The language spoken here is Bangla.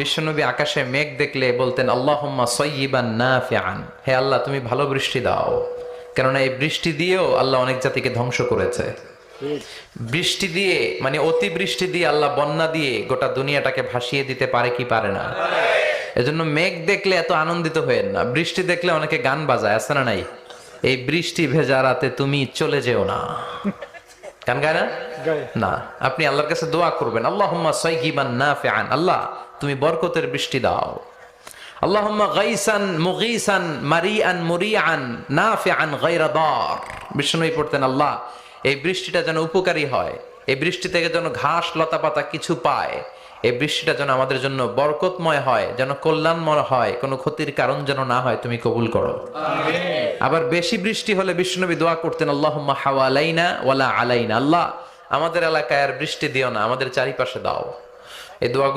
বিশ্বনবী আকাশে মেঘ দেখলে বলতেন আল্লাহুম্মা সাইয়্যিবান নাফিআন, হে আল্লাহ তুমি ভালো বৃষ্টি দাও। কেননা এই বৃষ্টি দিয়েও আল্লাহ অনেক জাতিকে ধ্বংস করেছে। বৃষ্টি দিয়ে মানে অতি বৃষ্টি দিয়ে আল্লাহ বন্যা দিয়ে গোটা দুনিয়াটাকে ভাসিয়ে দিতে পারে কি পারে না? এজন্য মেঘ দেখলে এত আনন্দিত হয়েন না, বৃষ্টি দেখলে অনেকে গান বাজায়, আছে না নাই? এই বৃষ্টি ভেজা রাতে তুমি চলে যেও না, গান গায় না? না, আপনি আল্লাহর কাছে দোয়া করবেন আল্লাহুম্মা সাইয়্যিবান নাফিআন, আল্লাহ তুমি বরকতের বৃষ্টি দাও। আল্লাহুম্মা গাইসান মুগীসান মারিআন মুরিআন নাফিআন গায়রা দার। বিষ্ণুই পড়তেন আল্লাহ এই বৃষ্টিটা যেন উপকারী হয়, এই বৃষ্টি থেকে যেন ঘাস লতা পাতা কিছু পায়, এই বৃষ্টিটা যেন আমাদের জন্য বরকতময় হয়, যেন কল্যাণময় হয়, কোনো ক্ষতির কারণ যেন না হয়, তুমি কবুল করো। আবার বেশি বৃষ্টি হলে বিষ্ণুনবী দোয়া করতেন আল্লাহুম্মা হাওয়ালাইনা ওয়ালা আলাইনা, আল্লাহ আমাদের এলাকায় আর বৃষ্টি দিও না, আমাদের চারিপাশে দাও। এই দোয়া